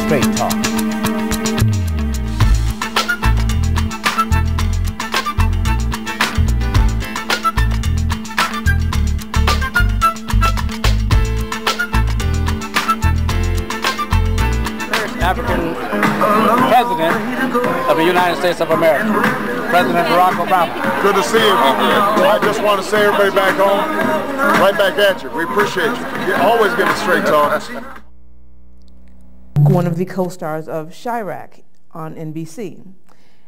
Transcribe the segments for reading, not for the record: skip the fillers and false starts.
Straight Talk. African President of the United States of America, President Barack Obama. Good to see you. I just want to say everybody back home, right back at you. We appreciate you. You always give us straight talk. One of the co-stars of Chirac on NBC.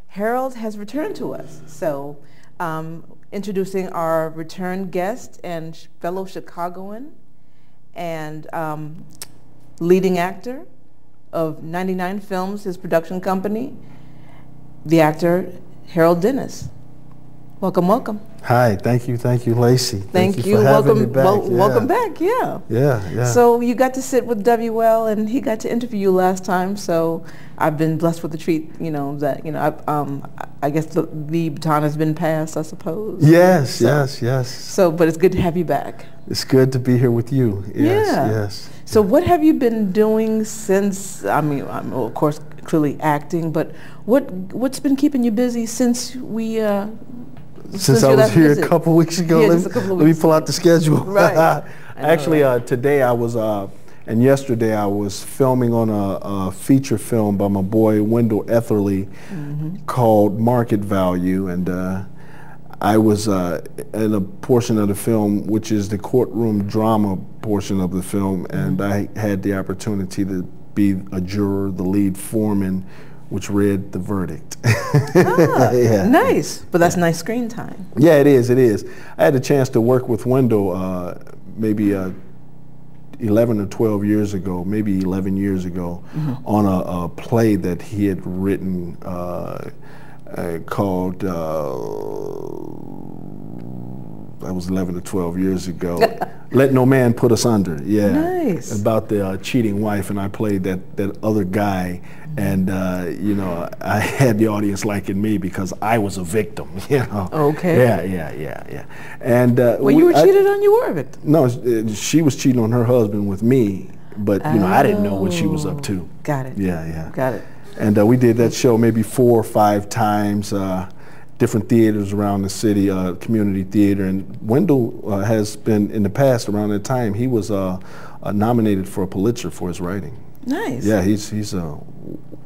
Harold has returned to us, so introducing our return guest and fellow Chicagoan and leading actor of 99 Films, his production company, the actor Harold Dennis. Welcome, welcome. Hi, thank you, Lacey. Thank you. For having me back. Welcome back. Yeah. Yeah. So you got to sit with WL, and he got to interview you last time. So I've been blessed with the treat. I guess the baton has been passed, I suppose. Yes. So, but it's good to have you back. It's good to be here with you. Yes. So what have you been doing since? Of course, clearly acting, but what's been keeping you busy since we? Since I was here a couple weeks ago, let me pull out the schedule. Right. Actually, today I was, and yesterday I was filming on a feature film by my boy Wendell Etherly called Market Value, and I was in a portion of the film which is the courtroom drama portion of the film, and I had the opportunity to be a juror, the lead foreman, which read the verdict. Nice. But that's nice screen time. Yeah, it is. I had a chance to work with Wendell maybe 11 or 12 years ago, maybe 11 years ago, on a play that he had written called, that was 11 or 12 years ago, Let No Man Put Us Under. Yeah. Nice. About the cheating wife, and I played that other guy, and I had the audience liking me because I was a victim. Okay. Yeah. And you were cheated on, you were a victim. No, she was cheating on her husband with me, but I didn't know what she was up to. Got it. Yeah. Got it. And we did that show maybe 4 or 5 times. Different theaters around the city, community theater, and Wendell has been, in the past, around that time, he was nominated for a Pulitzer for his writing. Nice. Yeah, he's a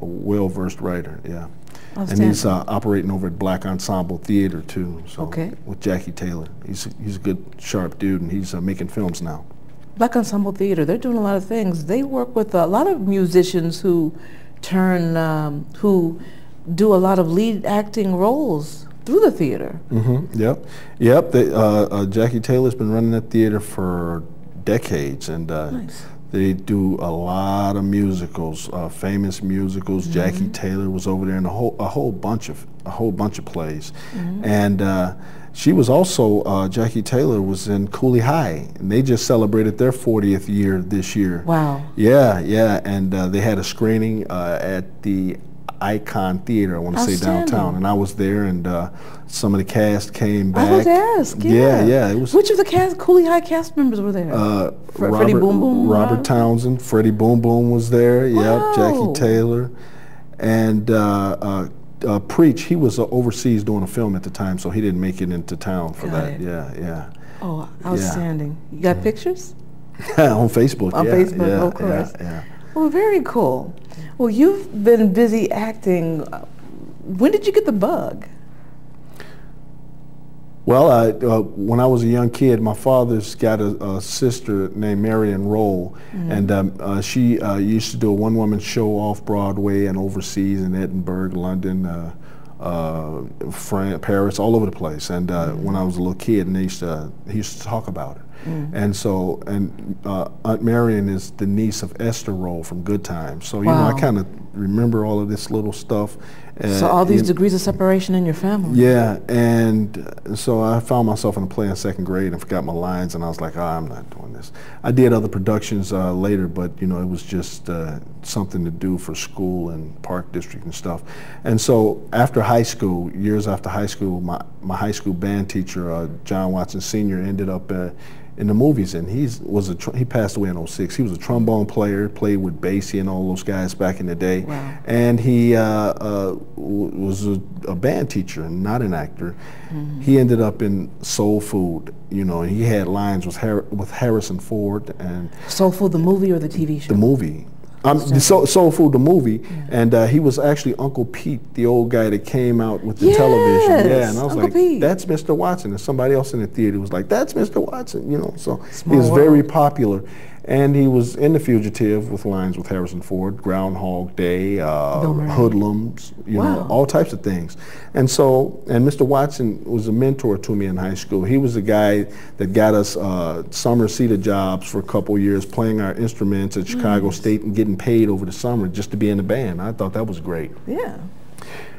well-versed writer, yeah. And he's operating over at Black Ensemble Theater, too, so with Jackie Taylor. He's a good, sharp dude, and he's making films now. Black Ensemble Theater, they're doing a lot of things. They work with a lot of musicians who who do a lot of lead acting roles through the theater. Yep. Jackie Taylor's been running that theater for decades, and they do a lot of musicals, famous musicals. Jackie Taylor was over there in a whole bunch of plays, and she was also Jackie Taylor was in Cooley High, and they just celebrated their 40th year this year. Wow. Yeah, and they had a screening at the Icon Theater, I want to say downtown, and I was there, and some of the cast came back. I was asked, yeah. It was. Which of the Cooley High cast members were there? Freddie Boom Boom? Robert Townsend, Freddie Boom Boom was there, wow. Yep, Jackie Taylor, and Preach, he was overseas doing a film at the time, so he didn't make it into town for that. Yeah. Oh, outstanding. You got pictures? On Facebook, On Facebook, of course. Yeah. Well, very cool. Well, you've been busy acting. When did you get the bug? Well, when I was a young kid, my father's got a sister named Marion Roll, and she used to do a one-woman show off-Broadway and overseas in Edinburgh, London, France, Paris, all over the place. And when I was a little kid, and he used to talk about her. And so, Aunt Marion is the niece of Esther Roll from Good Times. So, I kind of remember all of this little stuff. So all these degrees of separation in your family. Yeah, and so I found myself in a play in 2nd grade and forgot my lines, and I was like, I'm not doing this. I did other productions later, but it was just something to do for school and Park District and stuff. And so after high school, years after high school, my high school band teacher, John Watson Sr., ended up in the movies, and he passed away in '06. He was a trombone player, played with Basie and all those guys back in the day. Wow. And he was a band teacher, not an actor. Mm-hmm. He ended up in Soul Food, you know, and he had lines with Harrison Ford. And Soul Food, the movie or the TV show? The movie. Soul Food, the movie, yeah. And he was actually Uncle Pete, the old guy that came out with the television. Yeah, and I was Uncle like, Pete. That's Mr. Watson. And somebody else in the theater was like, that's Mr. Watson, you know. So he was very popular. And he was in The Fugitive with lines with Harrison Ford, Groundhog Day, Hoodlums, you know, all types of things. And so, and Mr. Watson was a mentor to me in high school. He was the guy that got us summer seated jobs for a couple years, playing our instruments at Chicago State and getting paid over the summer just to be in the band. I thought that was great. Yeah.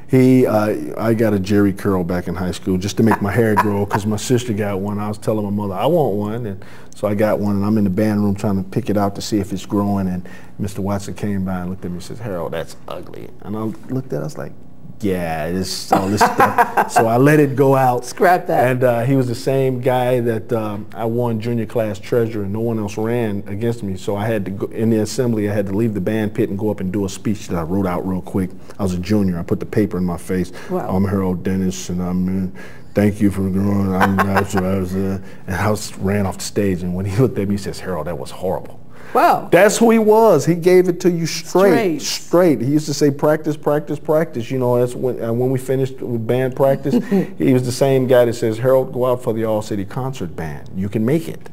I got a Jerry curl back in high school just to make my hair grow because my sister got one. I was telling my mother I want one, and so I got one, and I'm in the band room trying to pick it out to see if it's growing, and Mr. Watson came by and looked at me and says, "Harold, that's ugly." And I looked at it, I was like, yeah, it's all this stuff. So I let it go out. Scrap that. And he was the same guy that I won junior class treasurer, and no one else ran against me. So I had to go in the assembly. I had to leave the band pit and go up and do a speech that I wrote out real quick. I was a junior. I put the paper in my face. Wow. I'm Harold Dennis, and I'm. Thank you for growing. And I ran off the stage. And when he looked at me, he says, "Harold, that was horrible." Wow. That's who he was. He gave it to you straight. He used to say, practice, practice, practice. You know, that's when we finished with band practice, he was the same guy that says, "Harold, go out for the All-City Concert Band. You can make it."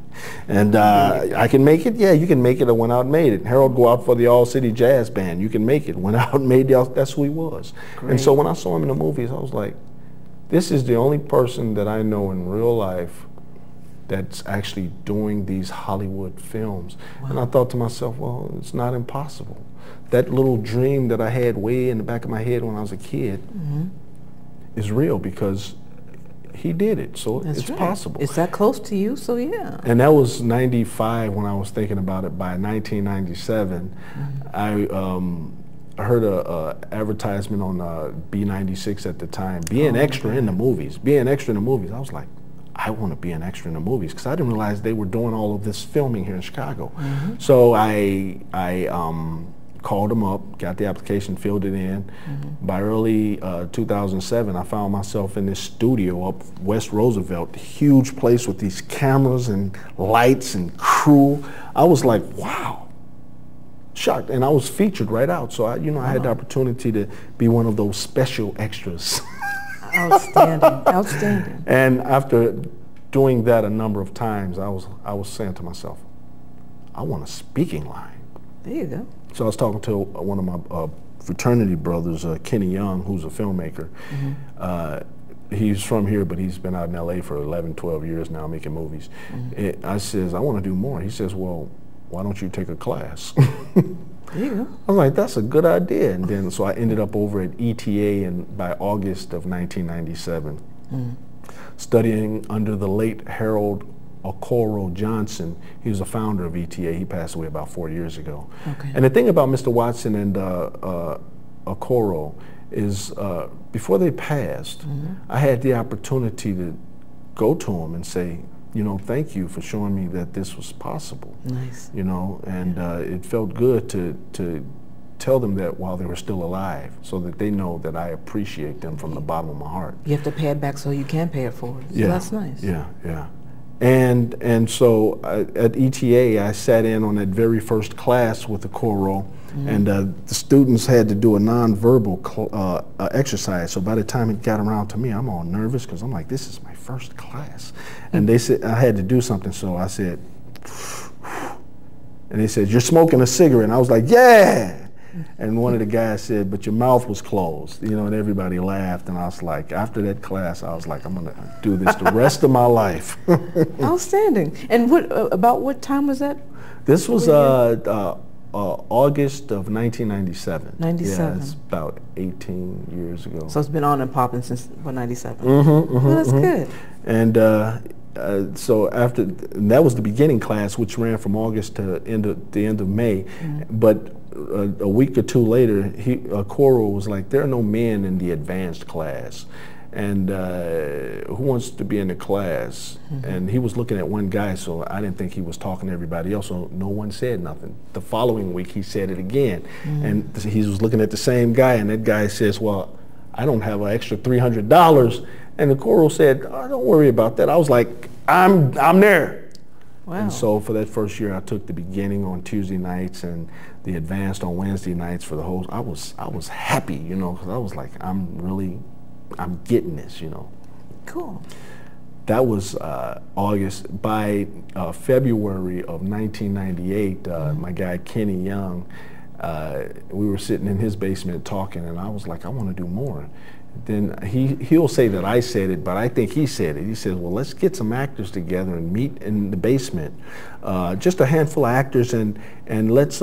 And I can make it? Yeah, you can make it. I went out and made it. Harold, go out for the All-City Jazz Band. You can make it. Went out and made it. That's who he was. Great. And so when I saw him in the movies, I was like, this is the only person that I know in real life that's actually doing these Hollywood films. Wow. And I thought to myself, well, it's not impossible. That little dream that I had way in the back of my head when I was a kid is real because he did it, so it's possible. It's that close to you, so yeah. And that was '95 when I was thinking about it. By 1997, I heard a advertisement on B96 at the time, being extra in the movies. Being extra in the movies, I was like, I want to be an extra in the movies because I didn't realize they were doing all of this filming here in Chicago. So I called them up, got the application, filled it in. By early 2007, I found myself in this studio up West Roosevelt, huge place with these cameras and lights and crew. I was like, wow, shocked, and I was featured right out. So I had the opportunity to be one of those special extras. Outstanding, outstanding. And after doing that a number of times, I was saying to myself, I want a speaking line. There you go. So I was talking to one of my fraternity brothers, Kenny Young, who's a filmmaker. He's from here, but he's been out in LA for 11, 12 years now making movies. I says, I want to do more. He says, well, why don't you take a class? There you go. I was like, that's a good idea. And then, so I ended up over at ETA by August of 1997, studying under the late Harold Okoro Johnson. He was the founder of ETA. He passed away about 4 years ago. Okay. And the thing about Mr. Watson and Okoro is before they passed, I had the opportunity to go to him and say, thank you for showing me that this was possible. Nice. And it felt good to tell them that while they were still alive, so that they know that I appreciate them from the bottom of my heart. You have to pay it back so you can pay it forward. So that's nice. Yeah, yeah. And so at ETA, I sat in on that very first class with the Okoro, and the students had to do a nonverbal exercise. So by the time it got around to me, I'm all nervous because I'm like, this is my first class. And they said I had to do something, so I said, and they said, you're smoking a cigarette. And I was like, yeah. And one of the guys said, but your mouth was closed, and everybody laughed. And I was like, after that class, I was like, I'm going to do this the rest of my life. Outstanding. And about what time was that? This was August of 1997. 97. Yeah, it's about 18 years ago. So it's been on and popping since, 97? Well, that's good. And so and that was the beginning class, which ran from August to the end of May. But a week or two later, Okoro was like, there are no men in the advanced class. and who wants to be in the class? And he was looking at one guy, so I didn't think he was talking to everybody else, so no one said nothing. The following week, he said it again, and he was looking at the same guy, and that guy says, well, I don't have an extra $300, and the choral said, oh, don't worry about that. I was like, I'm there. Wow. And so for that first year, I took the beginning on Tuesday nights and the advanced on Wednesday nights for the whole. I was happy, you know, because I was like, I'm getting this, you know. Cool. That was August. By February of 1998, my guy Kenny Young, we were sitting in his basement talking, and I was like, I want to do more. Then he'll say that I said it, but I think he said it. He says, well, let's get some actors together and meet in the basement, just a handful of actors, and let's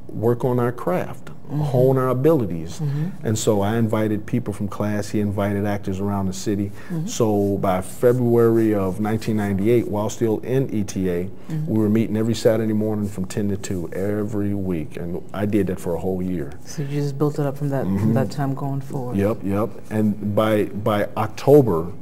work on our craft, hone our abilities. And so I invited people from class. He invited actors around the city. So by February of 1998, while still in ETA, we were meeting every Saturday morning from 10 to 2 every week, and I did that for a whole year. So you just built it up from that time going forward. Yep. And by October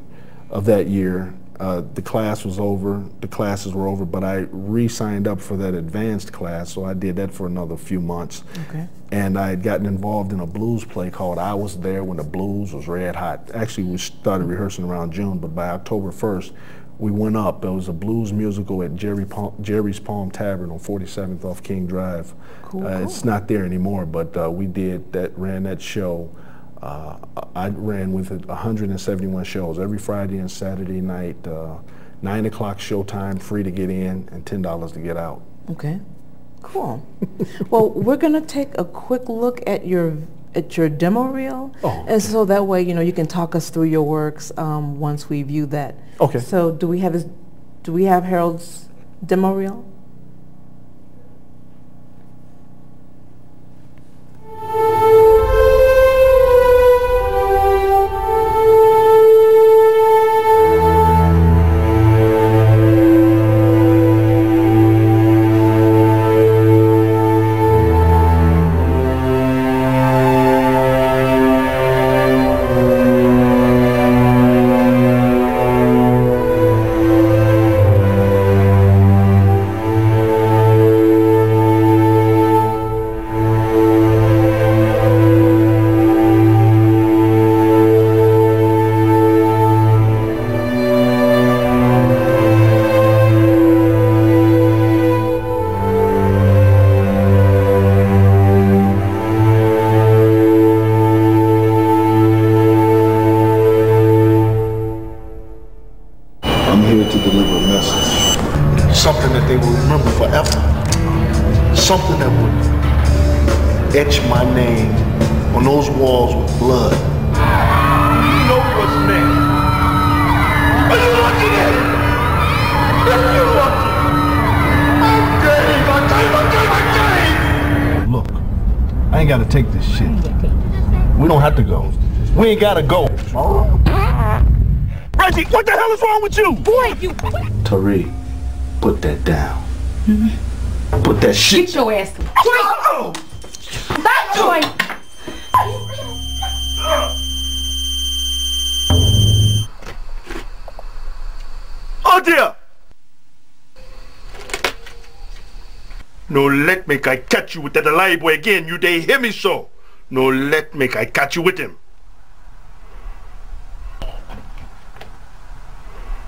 of that year, the class was over, the classes were over, but I re-signed up for that advanced class, so I did that for another few months. Okay. And I had gotten involved in a blues play called I Was There When the Blues Was Red Hot. Actually, we started rehearsing around June, but by October 1st, we went up. It was a blues musical at Jerry's Palm Tavern on 47th off King Drive. Cool. It's not there anymore, but we ran that show. I ran with it 171 shows every Friday and Saturday night, 9 o'clock showtime, free to get in, and $10 to get out. Okay, cool. Well, we're gonna take a quick look at your demo reel, and so that way, you know, you can talk us through your works once we view that. Okay. So do we have Harold's demo reel? Something that they will remember forever. Something that would etch my name on those walls with blood. You know what's next. Are you looking at it? Yes, you're lucky. I'm game. Look, I ain't gotta take this shit. We don't have to go. We ain't gotta go. Reggie, what the hell is wrong with you? Boy, you... Tariq, put that down. Put that shit. Get your ass to... That boy! Oh dear! No let make I catch you with that alive boy again, you they hear me so? No let make I catch you with him.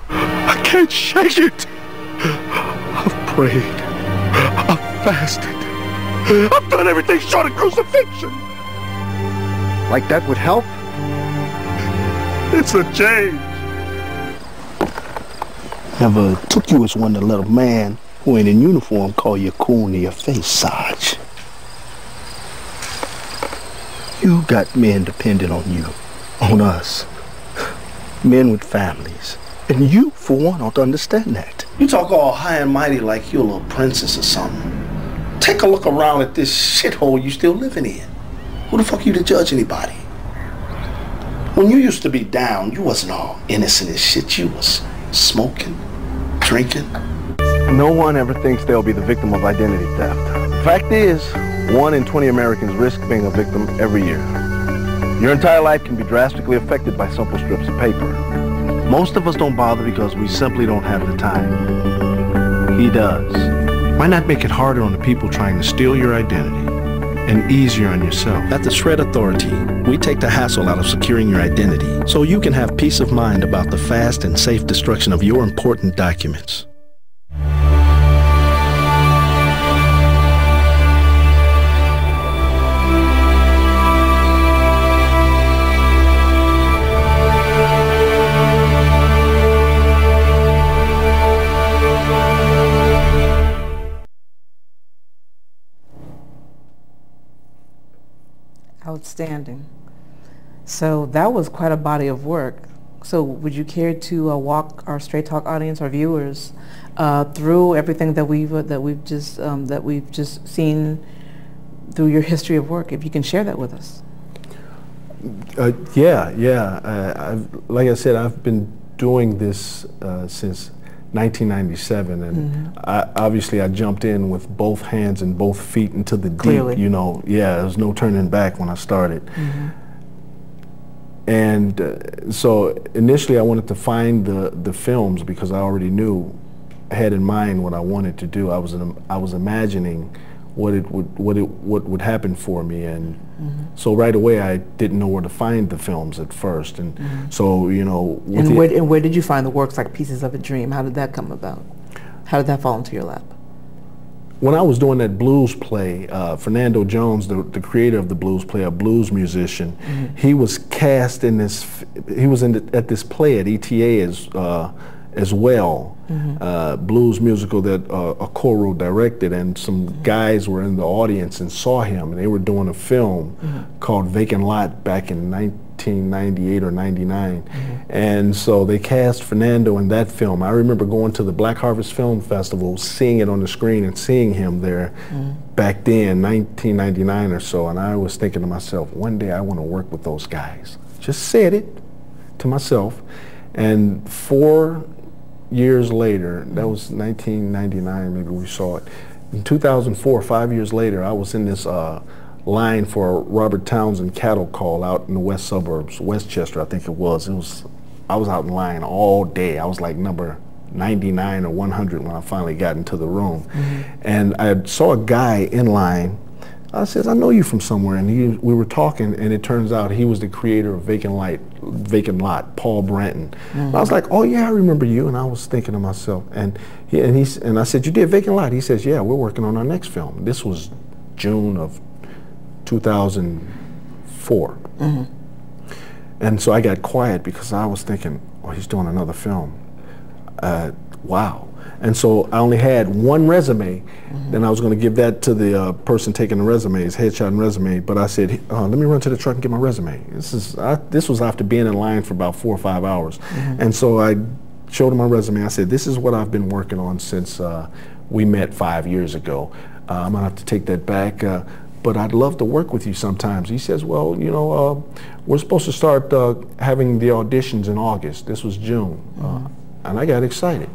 I can't shake it. I've prayed. I've fasted. I've done everything short of crucifixion. Like that would help? It's a change. Never took you as one to let a man who ain't in uniform call you cool to your face, Sarge. You got men dependent on you, on us. Men with families. And you, for one, ought to understand that. You talk all high and mighty like you're a little princess or something. Take a look around at this shithole you still living in. Who the fuck you to judge anybody? When you used to be down, you wasn't all innocent as shit. You was smoking, drinking. No one ever thinks they'll be the victim of identity theft. The fact is, 1 in 20 Americans risk being a victim every year. Your entire life can be drastically affected by simple strips of paper. Most of us don't bother because we simply don't have the time. He does. Why not make it harder on the people trying to steal your identity and easier on yourself? At the Shred Authority, we take the hassle out of securing your identity so you can have peace of mind about the fast and safe destruction of your important documents. Outstanding. So that was quite a body of work. So would you care to walk our Straight Talk audience, our viewers, through everything that we've just seen through your history of work? If you can share that with us. Like I said, I've been doing this since 1997, and obviously I jumped in with both hands and both feet into the deep. You know, there was no turning back when I started. And so initially I wanted to find the films because I already knew, had in mind what I wanted to do. I was imagining what would happen for me, and so right away I didn't know where to find the films at first, and so you know. And where did you find the works like Pieces of a Dream? How did that come about? How did that fall into your lap? When I was doing that blues play, Fernando Jones, the creator of the blues play, a blues musician, he was cast in this. He was at this play at ETA as well, blues musical that Okoro directed, and some guys were in the audience and saw him, and they were doing a film called Vacant Lot back in 1998 or 99, and so they cast Fernando in that film. I remember going to the Black Harvest Film Festival, seeing it on the screen and seeing him there back then, 1999 or so, and I was thinking to myself, one day I want to work with those guys. Just said it to myself, and 4 years later, that was 1999, maybe we saw it. In 2004, 5 years later, I was in this line for a Robert Townsend cattle call out in the west suburbs, Westchester, I think it was. I was out in line all day. I was like number 99 or 100 when I finally got into the room. And I saw a guy in line. I said, I know you from somewhere, and we were talking, and it turns out he was the creator of Vacant Lot, Paul Branton. I was like, oh yeah, I remember you, and I was thinking to myself, and I said, you did Vacant Lot? He says, yeah, we're working on our next film. This was June of 2004. And so I got quiet because I was thinking, oh, he's doing another film. Wow. And so I only had one resume. Then I was going to give that to the person taking the resumes, headshot and resume. But I said, let me run to the truck and get my resume. This was after being in line for about 4 or 5 hours. And so I showed him my resume. I said, this is what I've been working on since we met 5 years ago. I'm going to have to take that back. But I'd love to work with you sometimes. He says, well, you know, we're supposed to start having the auditions in August. This was June. And I got excited.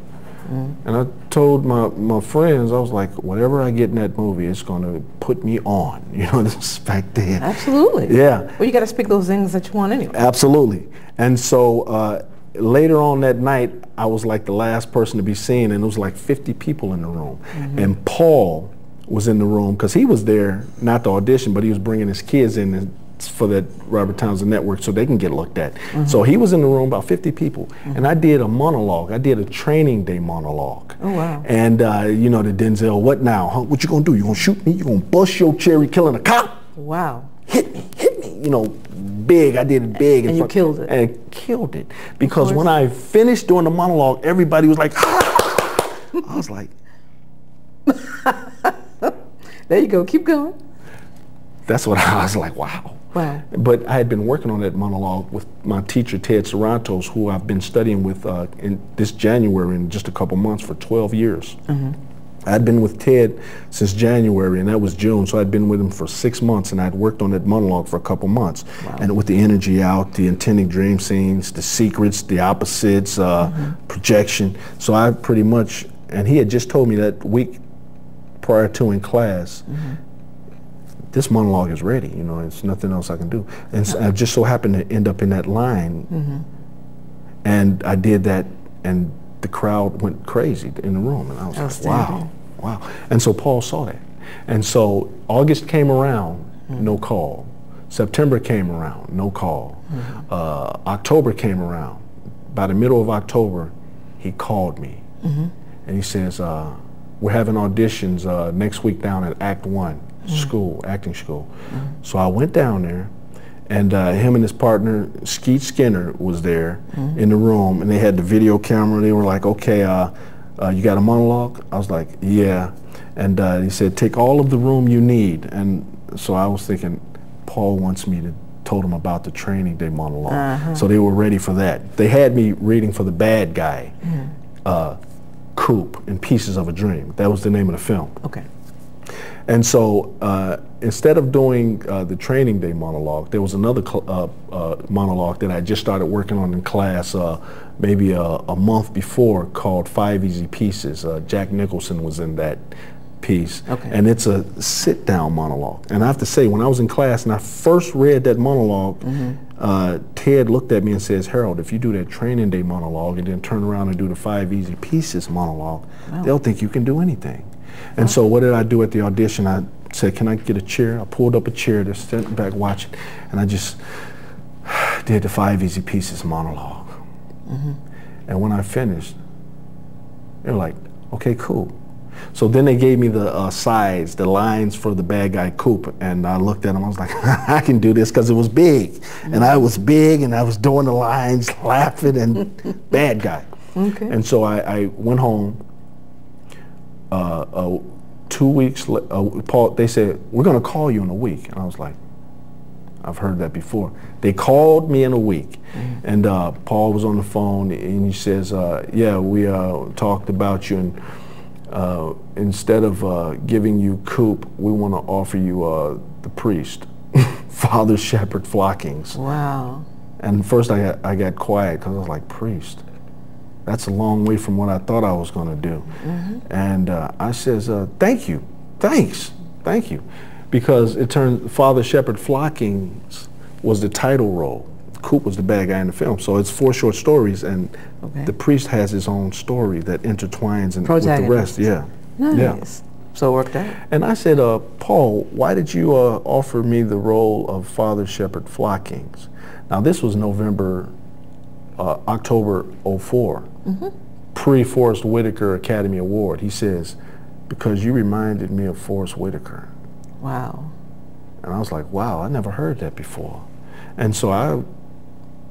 And I told my friends, I was like, whatever I get in that movie, it's going to put me on. You know, this is back then. Absolutely. Yeah. Well, you got to speak those things that you want anyway. Absolutely. And so later on that night, I was like the last person to be seen, and there was like 50 people in the room. And Paul was in the room because he was there, not to audition, but he was bringing his kids in for that Robert Townsend Network so they can get looked at. So he was in the room, about 50 people, and I did a monologue. I did a training day monologue. Oh, wow. And, you know, the Denzel, what now? Huh? What you gonna do? You gonna shoot me? You gonna bust your cherry killing a cop? Wow. Hit me, you know, big. I did it big. And you killed it. And killed it. Because when I finished doing the monologue, everybody was like, I was like, there you go. Keep going. That's what I was like, wow. Wow. But I had been working on that monologue with my teacher, Ted Sarantos, who I've been studying with in this January in just a couple months for 12 years. I'd been with Ted since January, and that was June, so I'd been with him for 6 months, and I'd worked on that monologue for a couple months. And with the energy out, the intending dream scenes, the secrets, the opposites, projection. So I pretty much, and he had just told me that week prior to in class, this monologue is ready, you know, it's nothing else I can do. And so I just so happened to end up in that line, and I did that, and the crowd went crazy in the room, and I was like, wow, wow. And so Paul saw that. And so August came around, no call. September came around, no call. October came around. By the middle of October, he called me, and he says, we're having auditions next week down at Act 1 school, acting school. So I went down there, and him and his partner, Skeet Skinner, was there in the room, and they had the video camera. They were like, okay, you got a monologue? I was like, yeah. And he said, take all of the room you need. And so I was thinking, Paul wants me to told him about the training day monologue. So they were ready for that. They had me reading for the bad guy, Coop, in Pieces of a Dream. That was the name of the film. Okay. And so instead of doing the training day monologue, there was another monologue that I just started working on in class maybe a month before, called 5 Easy Pieces. Jack Nicholson was in that piece. Okay. And it's a sit-down monologue. And I have to say, when I was in class and I first read that monologue, Ted looked at me and says, Harold, if you do that training day monologue and then turn around and do the 5 Easy Pieces monologue, they'll think you can do anything. And so what did I do at the audition? I said, can I get a chair? I pulled up a chair, just sitting back watching, and I just did the 5 Easy Pieces monologue. And when I finished, they were like, okay, cool. So then they gave me the sides, the lines for the bad guy Coop, and I looked at them, I was like, I can do this, because it was big. And I was big, and I was doing the lines, laughing, and bad guy. And so I went home. 2 weeks, Paul, they said, we're going to call you in a week. And I was like, I've heard that before. They called me in a week, and Paul was on the phone, and he says, yeah, we talked about you, and instead of giving you Coop, we want to offer you the priest, Father Shepherd Flockings. Wow. And first I got quiet, because I was like, priest? That's a long way from what I thought I was going to do. And I says, thank you, thanks, thank you. Because it turned, Father Shepherd Flockings was the title role. Coop was the bad guy in the film. So it's 4 short stories, and the priest has his own story that intertwines with the rest. Yeah. Nice. Yeah. So it worked out. And I said, Paul, why did you offer me the role of Father Shepherd Flockings? Now this was October '04, pre-Forrest Whitaker Academy Award. He says, because you reminded me of Forrest Whitaker. Wow. And I was like, wow, I never heard that before. And so I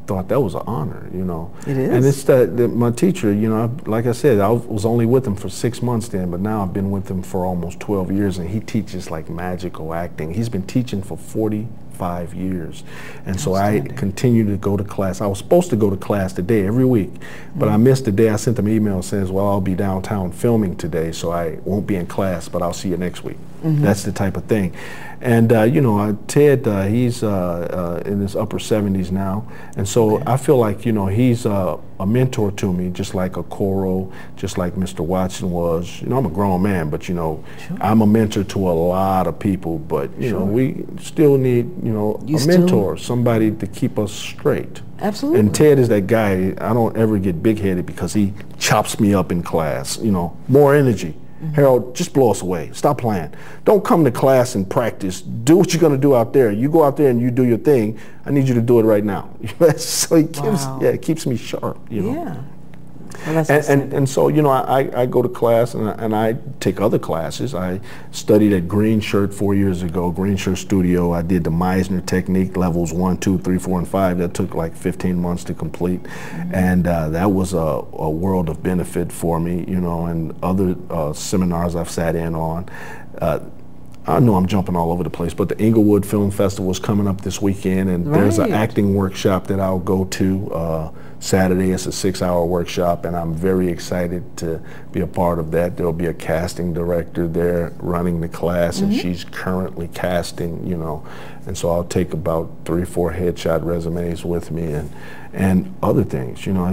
thought that was an honor, you know. It is. And it's that my teacher, you know, like I said, I was only with him for 6 months then, but now I've been with him for almost 12 years, and he teaches like magical acting. He's been teaching for 45 years. And so I continue to go to class. I was supposed to go to class today, every week, but I missed the day. I sent him an email saying, well, I'll be downtown filming today, so I won't be in class, but I'll see you next week. That's the type of thing. And you know, Ted, he's in his upper 70s now, and so I feel like, you know, he's a mentor to me, just like a Coro, just like Mr. Watson was. You know, I'm a grown man, but you know, I'm a mentor to a lot of people. But you know, we still need, you know, a mentor, somebody to keep us straight. Absolutely. And Ted is that guy. I don't ever get big-headed because he chops me up in class. You know, more energy. Harold, just blow us away. Stop playing. Don't come to class and practice. Do what you're going to do out there. You go out there and you do your thing. I need you to do it right now. So he keeps, it keeps me sharp, you know. Yeah. Well, and so, you know, I go to class and I take other classes. I studied at Green Shirt 4 years ago, Green Shirt Studio. I did the Meisner technique, levels 1, 2, 3, 4, and 5. That took like 15 months to complete. And that was a world of benefit for me, you know, and other seminars I've sat in on. I know I'm jumping all over the place, but the Inglewood Film Festival is coming up this weekend, and there's an acting workshop that I'll go to Saturday. It's a 6-hour workshop, and I'm very excited to be a part of that. There'll be a casting director there running the class, and she's currently casting, you know, and so I'll take about 3 or 4 headshot resumes with me and other things. You know,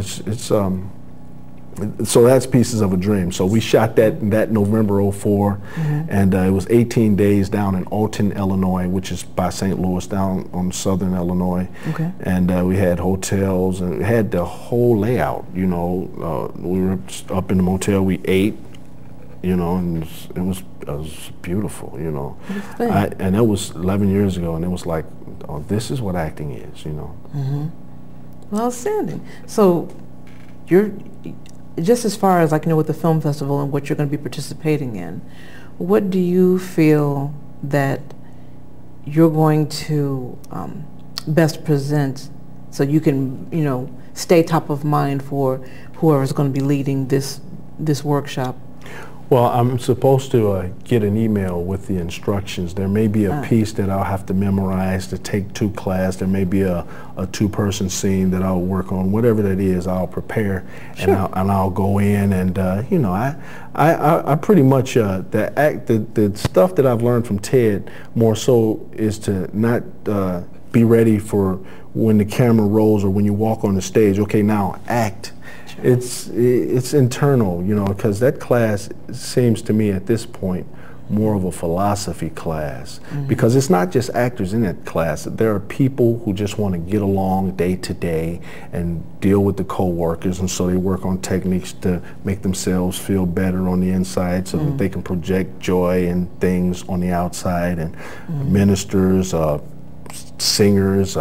So that's Pieces of a Dream. So we shot that November '04, and it was 18 days down in Alton, Illinois, which is by St. Louis, down on southern Illinois. Okay. And we had hotels, and we had the whole layout. You know, we were up in the motel. We ate. You know, and it was beautiful. You know, and it was 11 years ago, and it was like, oh, this is what acting is. You know. Well, outstanding. So you're. Just as far as, like, you know, with the film festival and what you're going to be participating in, what do you feel that you're going to best present so you can, you know, stay top of mind for whoever's going to be leading this workshop? Well, I'm supposed to get an email with the instructions. There may be a piece that I'll have to memorize to take to class. There may be a two-person scene that I'll work on. Whatever that is, I'll prepare. Sure. and I'll go in and you know, I pretty much the stuff that I've learned from Ted more so is to not be ready for when the camera rolls or when you walk on the stage. Okay, now act. It's internal, you know, because that class seems to me at this point more of a philosophy class, because it's not just actors in that class. There are people who just want to get along day to day and deal with the co-workers, and so they work on techniques to make themselves feel better on the inside so that they can project joy and things on the outside, and ministers, singers,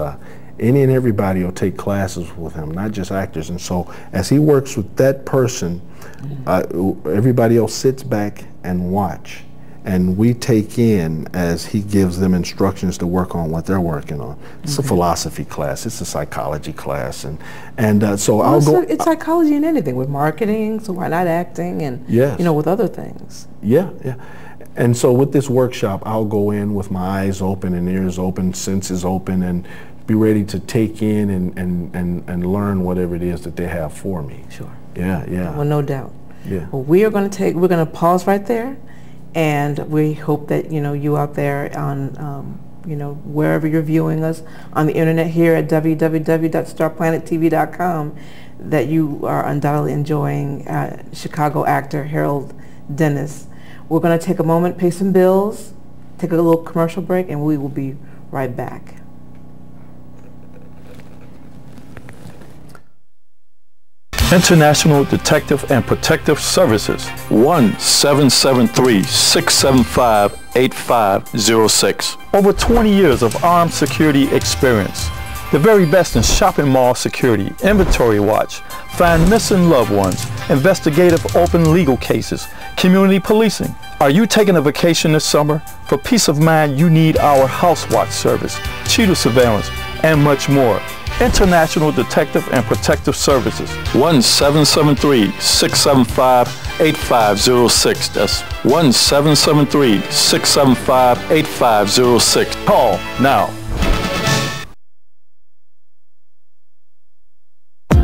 any and everybody will take classes with him, not just actors. And so as he works with that person, everybody else sits back and watch. And we take in as he gives them instructions to work on what they're working on. It's a philosophy class. It's a psychology class. And so well, I'll go... It's psychology in anything, with marketing, so why not acting, and, you know, with other things. Yeah, yeah. And so with this workshop, I'll go in with my eyes open and ears open, senses open, and be ready to take in and learn whatever it is that they have for me. Sure. Yeah, yeah. Well, no doubt. Yeah. Well, we're going to pause right there, and we hope that, you know, you out there on, you know, wherever you're viewing us on the internet here at www.starplanettv.com, that you are undoubtedly enjoying Chicago actor Harold Dennis. We're going to take a moment, pay some bills, take a little commercial break, and we will be right back. International Detective and Protective Services, 1-773-675-8506. Over 20 years of armed security experience. The very best in shopping mall security, inventory watch, find missing loved ones, investigative open legal cases, community policing. Are you taking a vacation this summer? For peace of mind, you need our house watch service, cheetah surveillance, and much more. International Detective and Protective Services, 1-773-675-8506. That's 1-773-675-8506. Call now.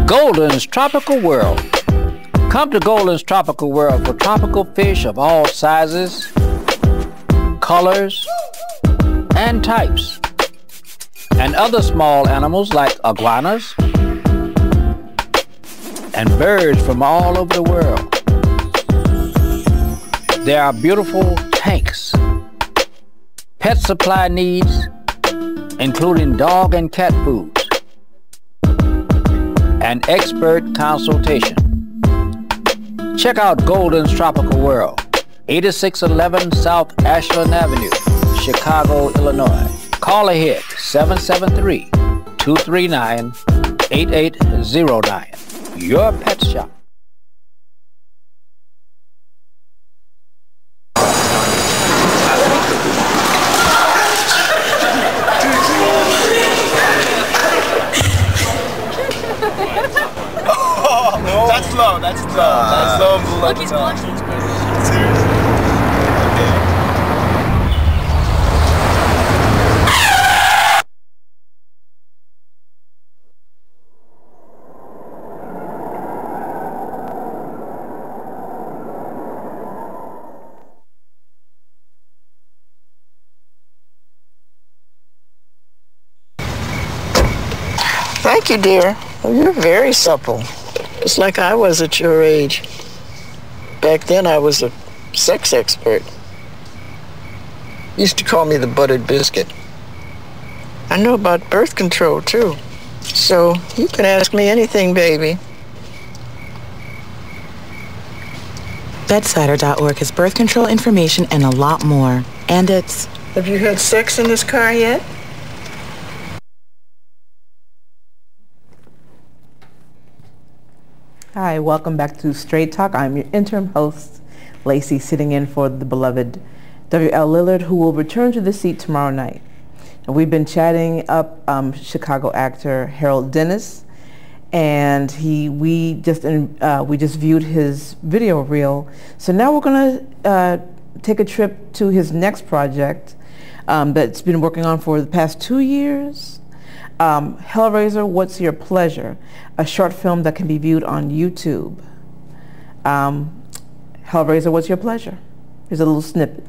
Golden's Tropical World. Come to Golden's Tropical World for tropical fish of all sizes, colors, and types, and other small animals like iguanas and birds from all over the world. There are beautiful tanks, pet supply needs, including dog and cat foods, and expert consultation. Check out Golden's Tropical World, 8611 South Ashland Avenue, Chicago, Illinois. Call ahead, 773-239-8809. Your pet shop. That's low, that's low. That's low. Look, he's blushing. Seriously. Thank you, dear. You're very supple. It's like I was at your age. Back then I was a sex expert. Used to call me the buttered biscuit. I know about birth control too. So you can ask me anything, baby. Bedsider.org has birth control information and a lot more. And it's... Have you had sex in this car yet? Hi, welcome back to Straight Talk. I'm your interim host, Lacey, sitting in for the beloved W.L. Lillard, who will return to the seat tomorrow night. And we've been chatting up Chicago actor Harold Dennis, and we just viewed his video reel. So now we're going to take a trip to his next project that's been working on for the past 2 years. Hellraiser, What's Your Pleasure? A short film that can be viewed on YouTube. Hellraiser, What's Your Pleasure? Here's a little snippet.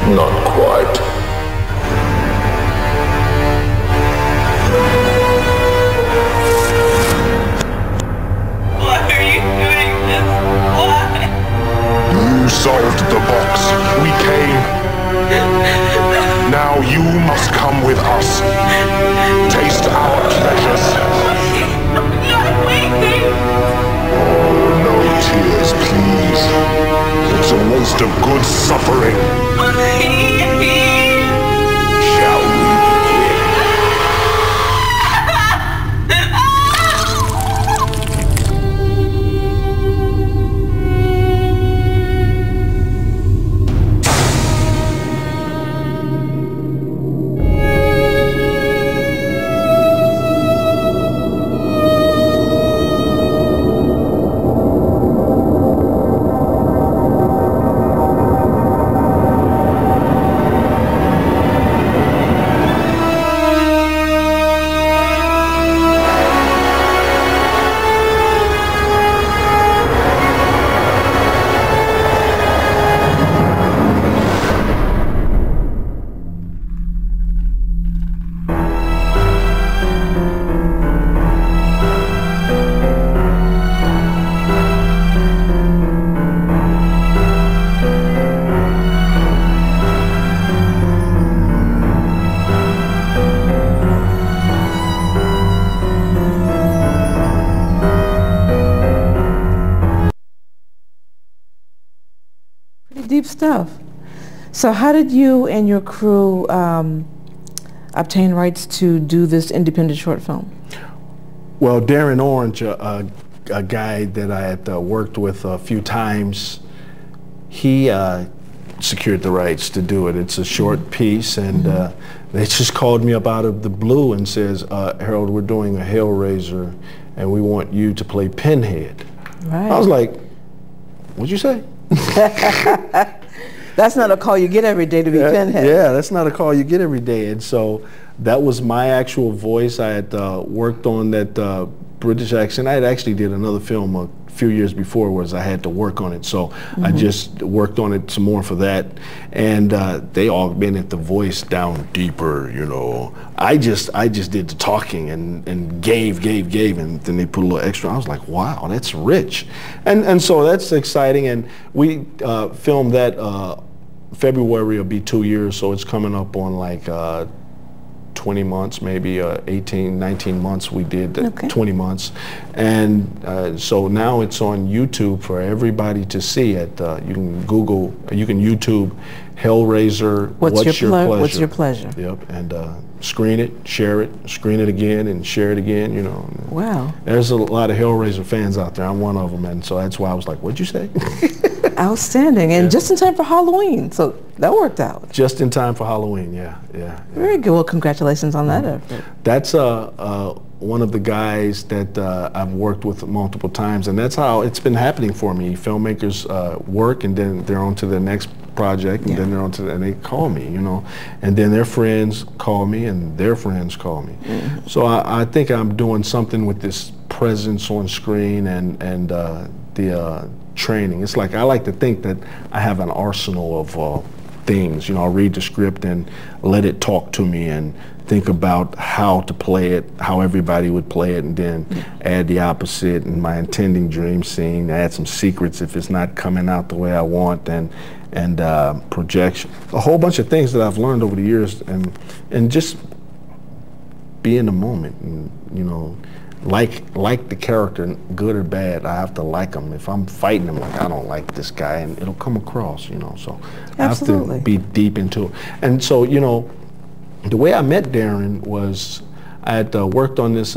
Not quite. Why are you doing this? Why? You solved the box. We came. Now you must come with us. Taste our pleasures. Not waiting. Oh, no tears, please. It's a waste of good suffering. Shall we Deep stuff. So how did you and your crew obtain rights to do this independent short film? Well, Darren Orange, a guy that I had worked with a few times, he secured the rights to do it. It's a short piece, and they just called me up out of the blue and says, Harold, we're doing a Hellraiser, and we want you to play Pinhead. Right. I was like, what'd you say? That's not a call you get every day to be Pinhead. Yeah, that's not a call you get every day. And so that was my actual voice. I had worked on that British accent. I had actually did another film a few years before was I had to work on it. So I just worked on it some more for that. And they augmented the voice down deeper, you know. I just did the talking and gave, and then they put a little extra. I was like, wow, that's rich. And so that's exciting. And we filmed that February will be 2 years, so it's coming up on like 20 months, maybe 18, 19 months we did, 20 months. And so now it's on YouTube for everybody to see it. You can Google, you can YouTube Hellraiser, What's Your Pleasure? What's Your Pleasure? Yep, and screen it, share it, screen it again, and share it again, you know. Wow. There's a lot of Hellraiser fans out there. I'm one of them, and so that's why I was like, what'd you say? Outstanding, and just in time for Halloween, so that worked out. Just in time for Halloween, yeah. Very good. Well, congratulations on that effort. That's one of the guys that I've worked with multiple times, and that's how it's been happening for me. Filmmakers work, and then they're on to the next project, and then they're on to, and they call me, you know, and then their friends call me, and their friends call me. So I think I'm doing something with this presence on screen and the training. It's like I like to think that I have an arsenal of things. You know, I'll read the script and let it talk to me and think about how to play it, how everybody would play it, and then add the opposite and my intending dream scene, add some secrets if it's not coming out the way I want, and projection. A whole bunch of things that I've learned over the years, and just be in the moment, and, you know, like the character, good or bad, I have to like them. If I'm fighting them, like, I don't like this guy, and it'll come across, you know, so Absolutely. I have to be deep into it. And so, you know, the way I met Darren was I had worked on this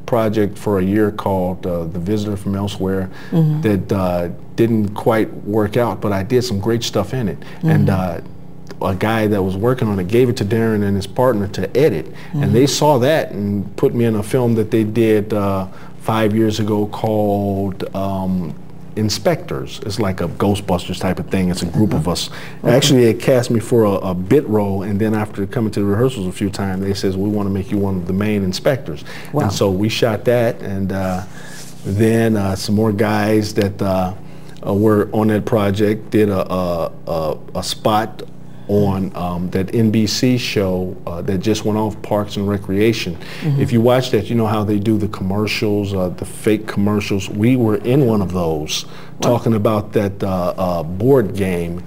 project for a year called The Visitor from Elsewhere that didn't quite work out, but I did some great stuff in it. And a guy that was working on it gave it to Darren and his partner to edit, and they saw that and put me in a film that they did 5 years ago called Inspectors. It's like a Ghostbusters type of thing. It's a group of us. Actually, they cast me for a bit role, and then after coming to the rehearsals a few times, they says, we want to make you one of the main inspectors. Wow. And so we shot that, and then some more guys that were on that project did a spot on that NBC show that just went off, Parks and Recreation. If you watch that, you know how they do the commercials, the fake commercials. We were in one of those, talking about that board game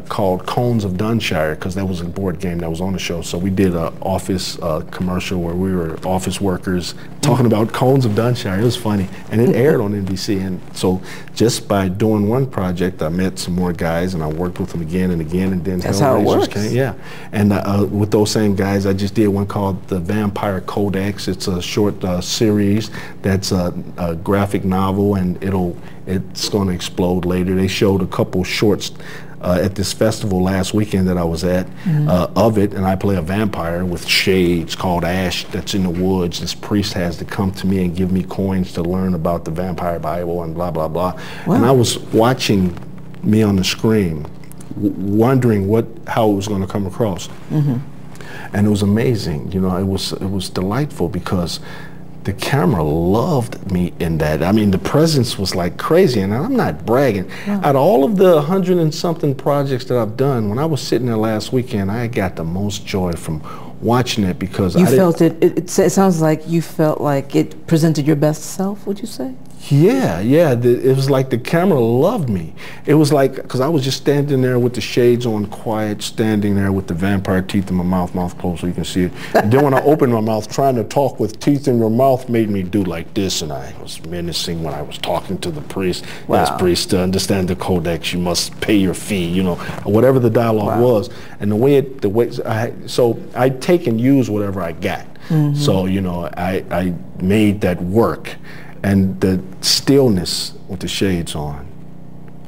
called Cones of Dunshire, because that was a board game that was on the show. So we did an office commercial where we were office workers talking about Cones of Dunshire. It was funny, and it aired on NBC. And so just by doing one project, I met some more guys, and I worked with them again and again, and then that's how it works. Came. Yeah, and with those same guys, I just did one called The Vampire Codex. It's a short series that's a graphic novel, and it's going to explode later. They showed a couple shorts at this festival last weekend that I was at of it, and I play a vampire with shades called Ash that's in the woods. This priest has to come to me and give me coins to learn about the vampire Bible and blah, blah, blah. Wow. And I was watching me on the screen, wondering how it was going to come across. And it was amazing. You know, it was delightful because the camera loved me in that. I mean, the presence was like crazy, and I'm not bragging. Out of all of the 100 and something projects that I've done, when I was sitting there last weekend, I got the most joy from watching it because you felt it sounds like you felt like it presented your best self, would you say? Yeah, it was like the camera loved me. It was like, because I was just standing there with the shades on, quiet, standing there with the vampire teeth in my mouth closed so you can see it. And then when I opened my mouth, trying to talk with teeth in your mouth made me do like this, and I was menacing when I was talking to the priest. Wow. Yes, priest, to understand the codex, you must pay your fee, you know, whatever the dialogue was. And so I take and use whatever I got. So, you know, I made that work. And the stillness with the shades on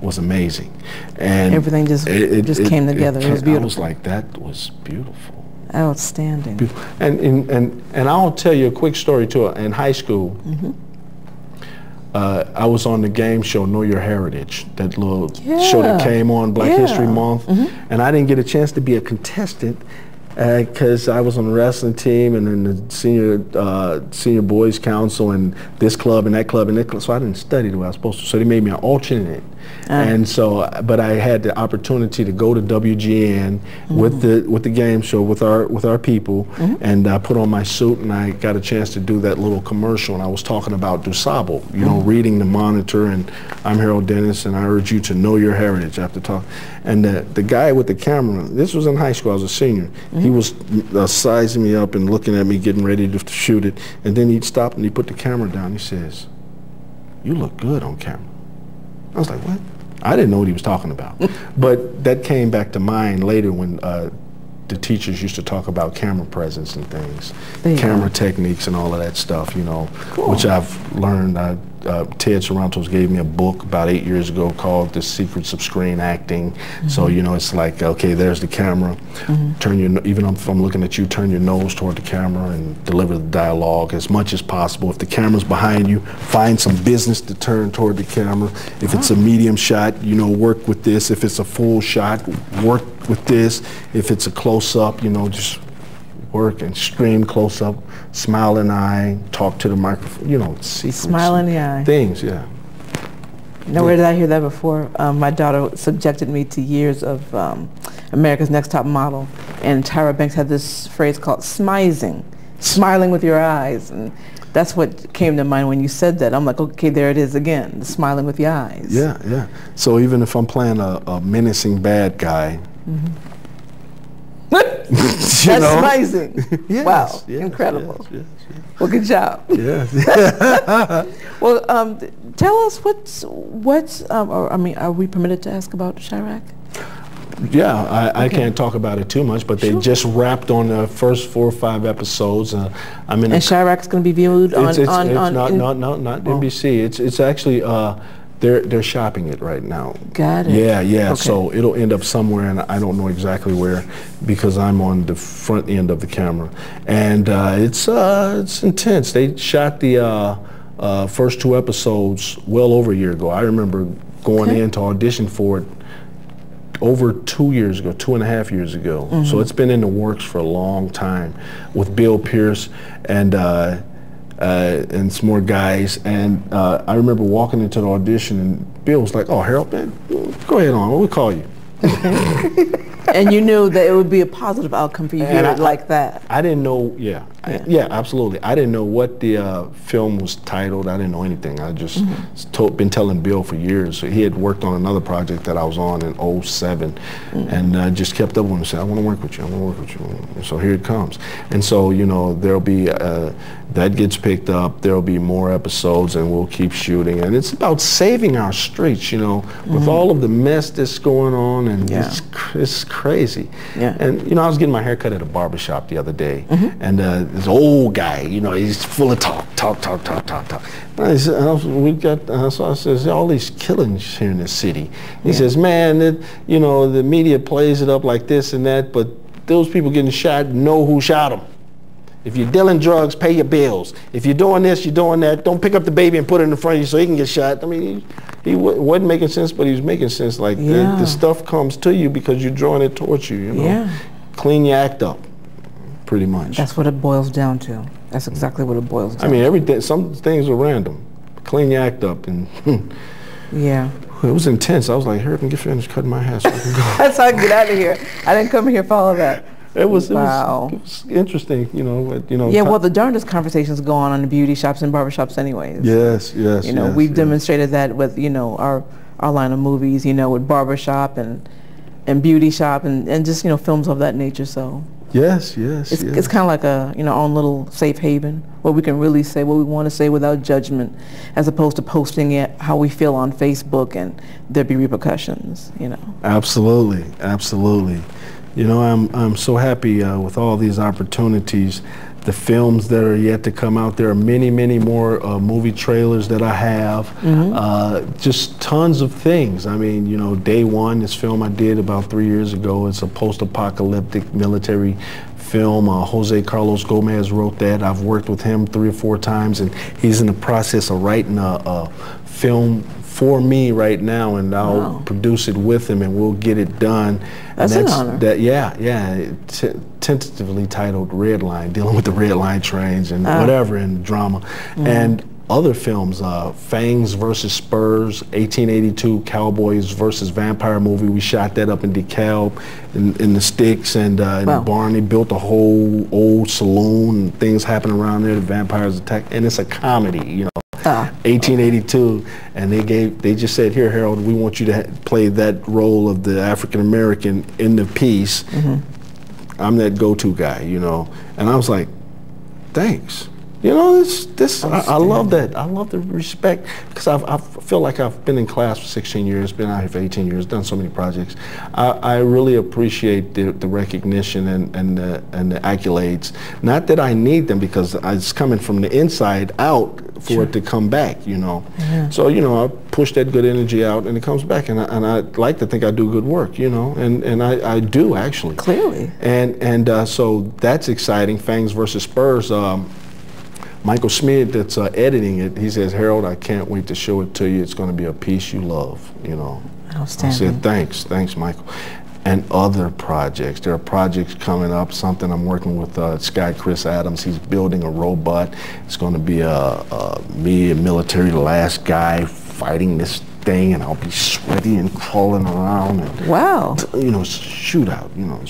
was amazing, and everything just came together. It was beautiful. I was like, that was beautiful. Outstanding. Beautiful. And I'll tell you a quick story too. In high school, I was on the game show Know Your Heritage, that little show that came on Black History Month, and I didn't get a chance to be a contestant because I was on the wrestling team and then the senior boys council and this club and that club and that club, so I didn't study the way I was supposed to. So they made me an alternate. And so, but I had the opportunity to go to WGN with the game show with our people, and I put on my suit and I got a chance to do that little commercial, and I was talking about DuSable, you know, reading the monitor, and I'm Harold Dennis, and I urge you to know your heritage after talk. And the guy with the camera, this was in high school, I was a senior, he was sizing me up and looking at me, getting ready to shoot it, and then he'd stop and he put the camera down. He says, "You look good on camera." I was like, what? I didn't know what he was talking about. But that came back to mind later when the teachers used to talk about camera presence and things, camera techniques and all of that stuff, you know, which I've learned. Ted Sarantos gave me a book about 8 years ago called The Secrets of Screen Acting. So, you know, it's like, okay, there's the camera. Turn your, even if I'm looking at you, turn your nose toward the camera and deliver the dialogue as much as possible. If the camera's behind you, find some business to turn toward the camera. If it's a medium shot, you know, work with this. If it's a full shot, work with this. If it's a close-up, you know, just work and stream close up, smile in the eye, talk to the microphone, you know, secrets. Smile in the eye. Things, yeah. Now, where did I hear that before? My daughter subjected me to years of America's Next Top Model, and Tyra Banks had this phrase called smizing, smiling with your eyes, and that's what came to mind when you said that. I'm like, okay, there it is again, the smiling with your eyes. Yeah, yeah. So even if I'm playing a menacing bad guy, that's amazing. Yes, wow, yes, incredible. Yes, yes. Well, good job. Yes. Well, tell us or, I mean, are we permitted to ask about Chirac? Yeah, I can't talk about it too much, but they just wrapped on the first 4 or 5 episodes. I'm in. And Chirac's going to be viewed on not NBC. It's actually they're shopping it right now. Got it. Yeah, yeah. Okay. So it'll end up somewhere, and I don't know exactly where because I'm on the front end of the camera, and it's intense. They shot the first 2 episodes well over a year ago. I remember going in to audition for it over 2 years ago, 2.5 years ago. So it's been in the works for a long time with Bill Pierce and some more guys. And I remember walking into the audition and Bill was like, "Oh, Harold, man, go ahead on, we'll call you." And you knew that it would be a positive outcome for you here like that. I didn't know, yeah, absolutely. I didn't know what the film was titled. I didn't know anything. I just been telling Bill for years. So he had worked on another project that I was on in '07, and just kept up with him and said, "I want to work with you, I want to work with you." And so here it comes. And so, you know, there'll be, that gets picked up, there'll be more episodes, and we'll keep shooting. And it's about saving our streets, you know, with all of the mess that's going on, and it's crazy. And, you know, I was getting my hair cut at a barbershop the other day, and this old guy, you know, he's full of talk. And I said, so I says, all these killings here in this city. He says, man, you know, the media plays it up like this and that, but those people getting shot know who shot them. If you're dealing drugs, pay your bills. If you're doing this, you're doing that, don't pick up the baby and put it in front of you so he can get shot. I mean, he wasn't making sense, but he was making sense. Like, the stuff comes to you because you're drawing it towards you, you know. Clean your act up, pretty much. That's what it boils down to. That's exactly what it boils down to. I mean, everything, some things are random. Clean your act up. And it was intense. I was like, "Here, get finished cutting my hair so I can go." That's how I get out of here. I didn't come here for all of that. It was interesting, you know. Yeah, well, the darndest conversations go on in the beauty shops and barbershops anyways. Yes. You know, we've demonstrated that with, you know, our line of movies, you know, with barbershop and beauty shop and just, you know, films of that nature. So Yes. It's kind of like a, you know, own little safe haven where we can really say what we want to say without judgment, as opposed to posting it how we feel on Facebook and there'd be repercussions, you know. Absolutely. You know, I'm so happy with all these opportunities. The films that are yet to come out, there are many more movie trailers that I have. Just tons of things. I mean, you know, Day One, this film I did about 3 years ago, it's a post-apocalyptic military film. Jose Carlos Gomez wrote that. I've worked with him 3 or 4 times, and he's in the process of writing a film for me right now, and I'll produce it with him, and we'll get it done. That's an honor. Tentatively titled Red Line, dealing with the red line trains and whatever, and drama. And other films, Fangs versus Spurs, 1882 Cowboys versus Vampire movie. We shot that up in DeKalb in the sticks, and Barney built a whole old saloon, and things happen around there, the vampires attack, and it's a comedy, you know. 1882, and they just said, "Here, Harold, we want you to play that role of the African American in the piece." I'm that go-to guy, you know. And I was like, "Thanks." You know, I love that. I love the respect, because I feel like I've been in class for 16 years, been out here for 18 years, done so many projects. I really appreciate the recognition and the accolades. Not that I need them, because it's coming from the inside out for it to come back, you know. Yeah. So, you know, I push that good energy out and it comes back, and I like to think I do good work, you know, and I do, actually. Clearly. And so that's exciting. Fangs versus Spurs. Michael Smith, that's editing it, he says, Harold, I can't wait to show it to you. It's going to be a piece you love, you know. Outstanding. I said, thanks, Michael. And other projects. There are projects coming up, something I'm working with this guy, Chris Adams. He's building a robot. It's going to be me, a military last guy, fighting this thing, and I'll be sweaty and crawling around. And, wow. You know, shootout, you know.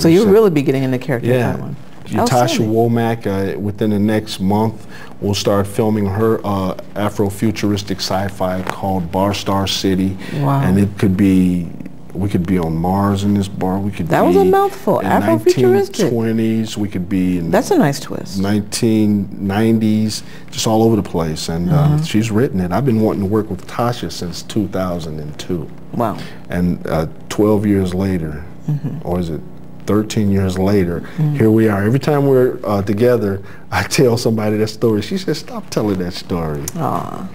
So you'll really be getting into character in that one. Tasha Womack, within the next month, we'll start filming her Afrofuturistic sci-fi called Bar Star City. Wow. And it could be, we could be on Mars in this bar. We could that was a mouthful. Afrofuturistic. 1920s. We could be in that's a nice twist. 1990s, just all over the place. And she's written it. I've been wanting to work with Tasha since 2002. Wow. And 12 years later, or is it 13 years later, here we are. Every time we're together, I tell somebody that story. She says, stop telling that story. Aww.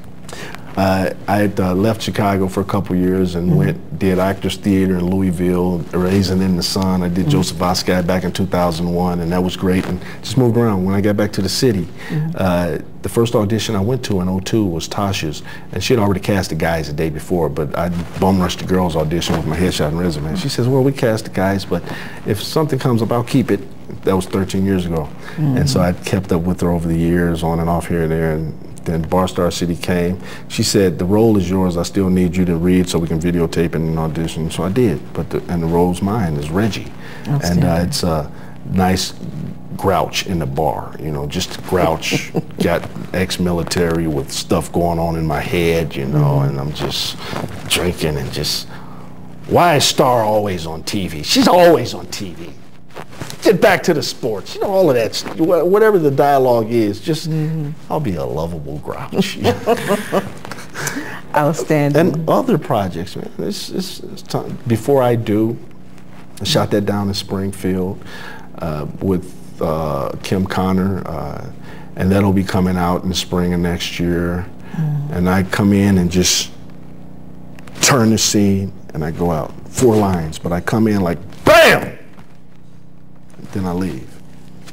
I had left Chicago for a couple years and did Actors Theater in Louisville, Raisin in the Sun. I did Joseph Oscar back in 2001, and that was great, and just moved around. When I got back to the city, the first audition I went to in 2002 was Tasha's, and she had already cast the guys the day before, but I bum rushed the girls' audition with my headshot and resume. She says, well, we cast the guys, but if something comes up, I'll keep it. That was 13 years ago. And so I kept up with her over the years, on and off here and there, and then Bar Star City came. She said, the role is yours. I still need you to read so we can videotape it and audition. So I did, and the role's mine, is Reggie. And it's a nice grouch in the bar, you know, just grouch, got ex-military with stuff going on in my head, you know, and I'm just drinking and just, why is Star always on TV? She's always on TV. Get back to the sports, you know, all of that, whatever the dialogue is, just, I'll be a lovable grouch. Outstanding. And other projects, man, it's time. Before I Do, I shot that down in Springfield with Kim Connor, and that'll be coming out in the spring of next year. And I come in and just turn the scene, and I go out, 4 lines, but I come in like, BAM! Then I leave.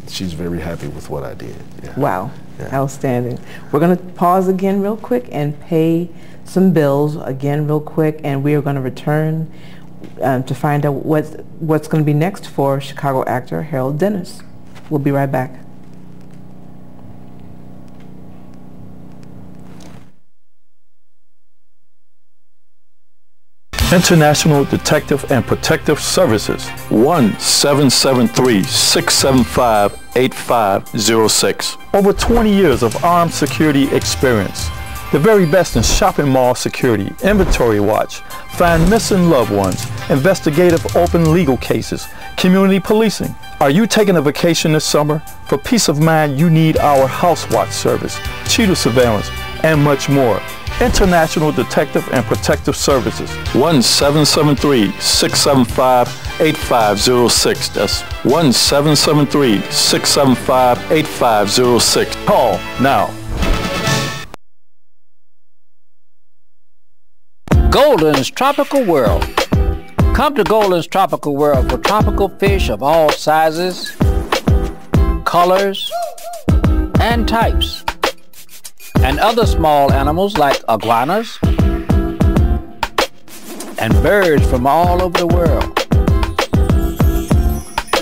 She's very happy with what I did. Yeah. Wow, outstanding. We're going to pause again real quick and pay some bills again real quick, and we are going to return to find out what's going to be next for Chicago actor Harold Dennis. We'll be right back. International Detective and Protective Services, 1-773-675-8506. Over 20 years of armed security experience. The very best in shopping mall security, inventory watch, find missing loved ones, investigative open legal cases, community policing. Are you taking a vacation this summer? For peace of mind, you need our house watch service, cheetah surveillance, and much more. International Detective and Protective Services, 1-773-675-8506. That's 1-773-675-8506. Call now. Golden's Tropical World. Come to Golden's Tropical World for tropical fish of all sizes, colors, and types, and other small animals like iguanas and birds from all over the world.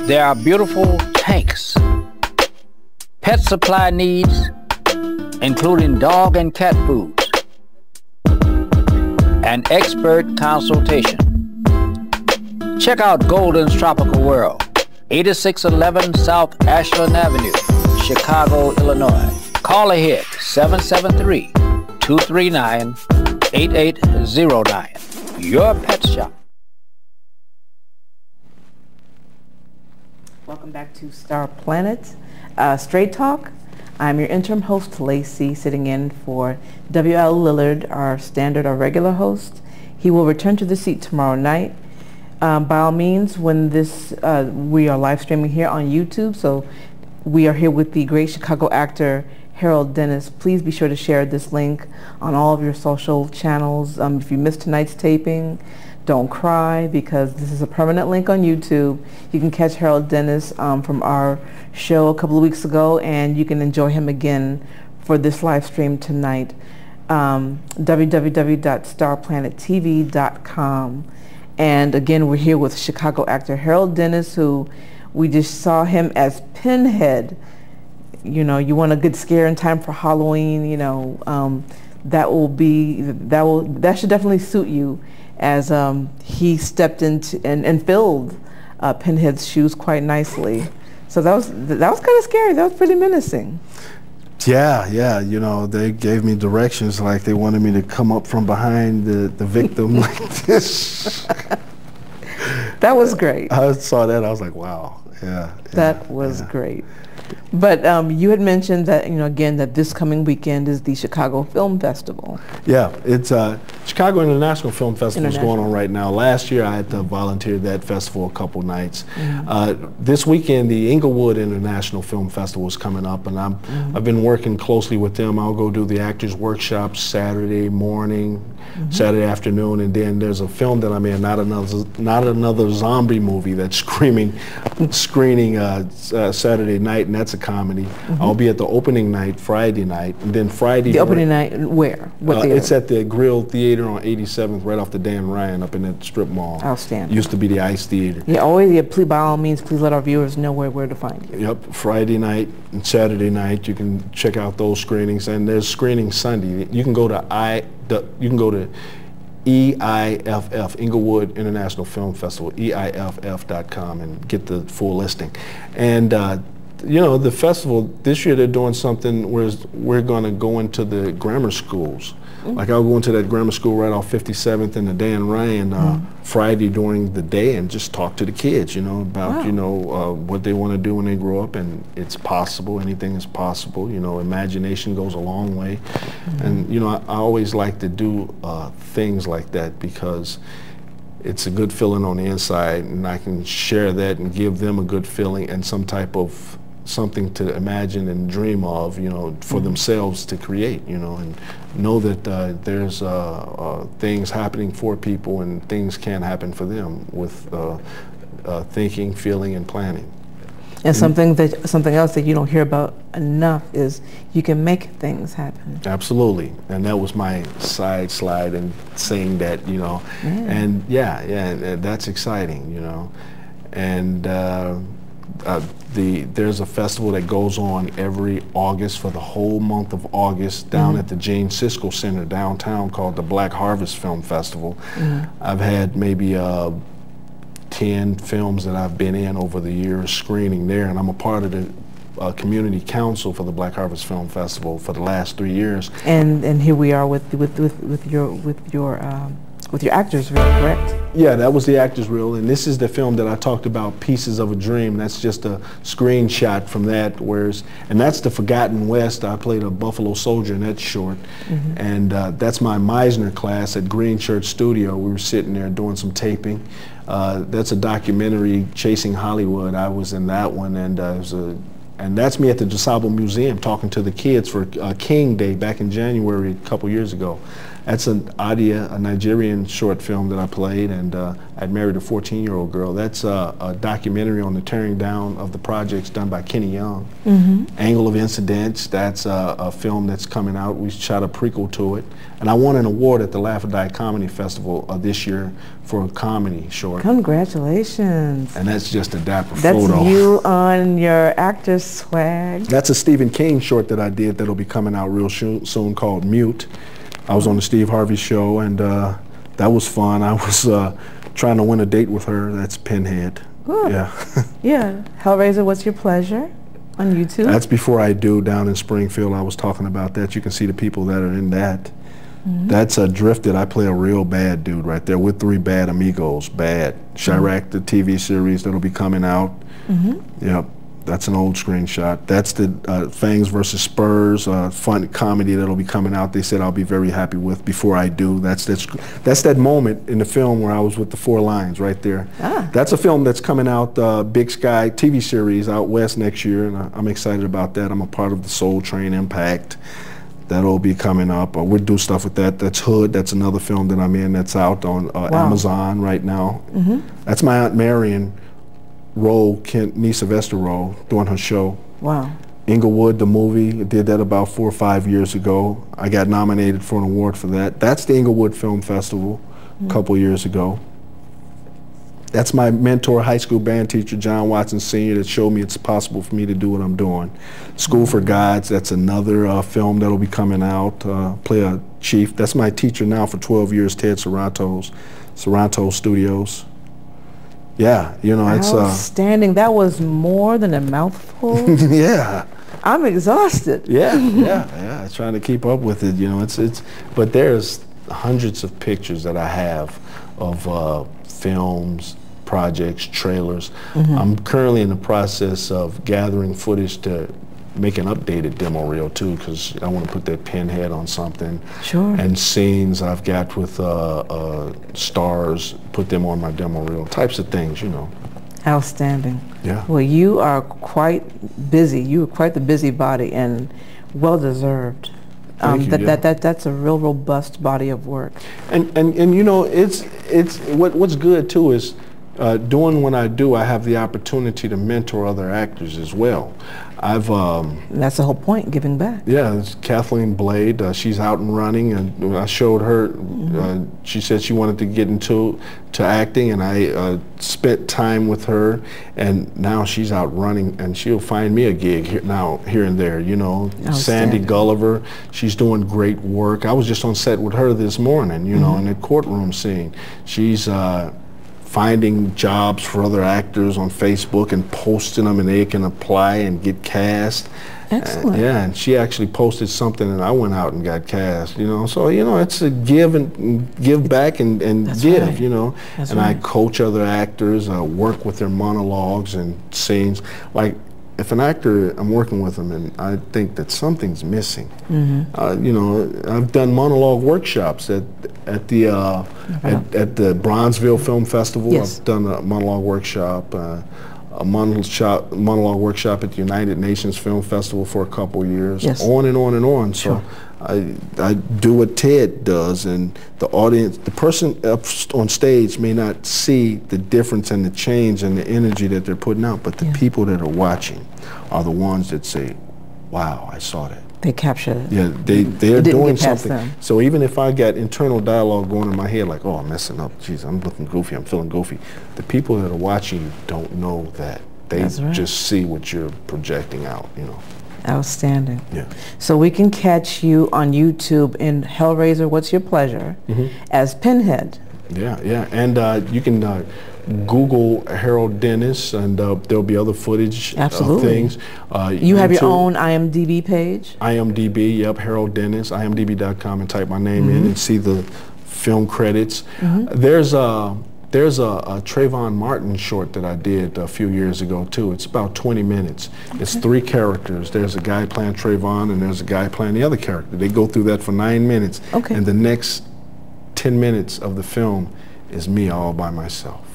There are beautiful tanks, pet supply needs, including dog and cat foods, and expert consultation. Check out Golden's Tropical World, 8611 South Ashland Avenue, Chicago, Illinois. Call ahead, 773-239-8809. Your Pet Shop. Welcome back to Star Planet. Straight Talk. I'm your interim host, Lacey, sitting in for W.L. Lillard, our regular host. He will return to the seat tomorrow night. By all means, when we are live streaming here on YouTube, so we are here with the great Chicago actor Harold Dennis. Please be sure to share this link on all of your social channels. If you missed tonight's taping, don't cry, because this is a permanent link on YouTube. You can catch Harold Dennis from our show a couple of weeks ago, and you can enjoy him again for this live stream tonight. www.starplanettv.com. And again, we're here with Chicago actor Harold Dennis, who we just saw him as Pinhead. You know, you want a good scare in time for Halloween, you know, that should definitely suit you, as he stepped into and filled Pinhead's shoes quite nicely. So that was kind of scary. That was pretty menacing. Yeah, you know, they gave me directions like they wanted me to come up from behind the victim like this. That was great. I saw that, I was like, wow, yeah. That was great. But you had mentioned that, you know, again, that this coming weekend is the Chicago Film Festival. Yeah, it's Chicago International Film Festival is going on right now. Last year I had to volunteer that festival a couple nights. This weekend the Inglewood International Film Festival is coming up, and I've been working closely with them. I'll go do the actors workshops Saturday morning, Saturday afternoon, and then there's a film that I'm in, not another zombie movie, that's screening Saturday night, and that's a comedy. I'll be at the opening night Friday night, and then Friday. The opening night where? What theater? It's at the Grill Theater on 87th, right off the Dan Ryan, up in that strip mall. Outstanding. Used to be the Ice Theater. Yeah, always. Yeah, please, by all means, please let our viewers know where to find you. Yep, Friday night and Saturday night. You can check out those screenings, and there's screening Sunday. You can go to EIFF, Inglewood International Film Festival, EIFF.com, and get the full listing. And you know, the festival this year, they're doing something where we're going to go into the grammar schools. Like I'll go into that grammar school right off 57th and the Dan Ryan Friday during the day and just talk to the kids, you know, about you know what they want to do when they grow up, and it's possible. Anything is possible. You know, imagination goes a long way, and you know, I always like to do things like that because it's a good feeling on the inside, and I can share that and give them a good feeling and some type of something to imagine and dream of, you know, for themselves to create, you know, and know that there's things happening for people and things can happen for them with thinking, feeling, and planning. And something else that you don't hear about enough is you can make things happen. Absolutely, and that was my side slide in saying that, you know, and yeah, that's exciting, you know, and there's a festival that goes on every August for the whole month of August down at the Jane Siskel Center downtown called the Black Harvest Film Festival. I've had maybe 10 films that I've been in over the years screening there, and I'm a part of the community council for the Black Harvest Film Festival for the last 3 years. And here we are with your actors reel, correct? Yeah, that was the actors reel, and this is the film that I talked about, Pieces of a Dream. That's just a screenshot from that, and that's the Forgotten West. I played a Buffalo soldier in that short, and that's my Meisner class at Green Church Studio. We were sitting there doing some taping. That's a documentary, Chasing Hollywood. I was in that one, and and that's me at the DuSable Museum talking to the kids for King Day back in January a couple years ago. That's a Nigerian short film that I played, and I'd married a 14-year-old girl. That's a documentary on the tearing down of the projects done by Kenny Young. Angle of Incidents, that's a film that's coming out. We shot a prequel to it. And I won an award at the Laugh or Die Comedy Festival this year for a comedy short. Congratulations. And that's just a dapper photo. That's you on your actor's swag. That's a Stephen King short that I did that'll be coming out real soon called Mute. I was on the Steve Harvey show, and that was fun. I was trying to win a date with her. That's Pinhead. Good. Yeah. Yeah. Hellraiser, What's Your Pleasure on YouTube? That's Before I Do down in Springfield. I was talking about that. You can see the people that are in that. That's Drifted. I play a real bad dude right there with 3 bad amigos. Bad. Chirac, the TV series that'll be coming out. Yep. That's an old screenshot. That's the Fangs versus Spurs fun comedy that'll be coming out. They said I'll be very happy with before I do. That's that moment in the film where I was with the 4 lines right there. That's a film that's coming out, Big Sky TV series out west next year, and I'm excited about that. I'm a part of the Soul Train Impact. That'll be coming up. We'll do stuff with that. That's Hood. That's another film that I'm in that's out on Amazon right now. That's my Aunt Marion role, Denise Sylvester role, doing her show. Wow. Inglewood, the movie, I did that about 4 or 5 years ago. I got nominated for an award for that. That's the Inglewood Film Festival a couple years ago. That's my mentor, high school band teacher, John Watson Sr., that showed me it's possible for me to do what I'm doing. School for Gods, that's another film that'll be coming out. Play a chief. That's my teacher now for 12 years, Ted Sorrento Studios. Yeah, you know, it's outstanding. That was more than a mouthful. Yeah. I'm exhausted. Yeah. Trying to keep up with it. You know, but there's hundreds of pictures that I have of films, projects, trailers. I'm currently in the process of gathering footage to make an updated demo reel too, because I want to put that pinhead on something. Sure. And scenes I've got with stars, put them on my demo reel, types of things, you know. Outstanding. Yeah. Well, you are quite busy. You are quite the busybody, and well deserved. That's a real robust body of work. And you know, what's good too is doing what I do, I have the opportunity to mentor other actors as well. That's the whole point, giving back. Yeah, it's Kathleen Blade. She's out and running, and I showed her. She said she wanted to get into acting, and I spent time with her, and now she's out running, and she'll find me a gig here and there. You know, Sandy Gulliver. She's doing great work. I was just on set with her this morning. You know, in the courtroom scene. She's finding jobs for other actors on Facebook and posting them, and they can apply and get cast. Excellent. Yeah, and she actually posted something, and I went out and got cast. You know, so you know, it's a give back and give. Right. You know, and I coach other actors, work with their monologues and scenes. Like, if an actor, I'm working with them and I think that something's missing, you know, I've done monologue workshops at the Bronzeville Film Festival. I've done a monologue workshop, a monologue workshop at the United Nations Film Festival for a couple years, on and on and on. So I do what Ted does, and the audience, the person up on stage may not see the difference and the change and the energy that they're putting out, but the people that are watching are the ones that say, wow, I saw that. They capture it. Yeah, they're doing something. So even if I got internal dialogue going in my head like, oh, I'm messing up, geez, I'm looking goofy, I'm feeling goofy, the people that are watching you don't know that. They just see what you're projecting out, you know. Outstanding. Yeah. So we can catch you on YouTube in Hellraiser, What's Your Pleasure, as Pinhead. Yeah. And you can Google Harold Dennis, and there'll be other footage of things. You have your own IMDb page? IMDb, yep, Harold Dennis, imdb.com, and type my name in and see the film credits. There's a Trayvon Martin short that I did a few years ago too. It's about 20 minutes. It's 3 characters. There's a guy playing Trayvon and there's a guy playing the other character. They go through that for 9 minutes. And the next 10 minutes of the film is me all by myself.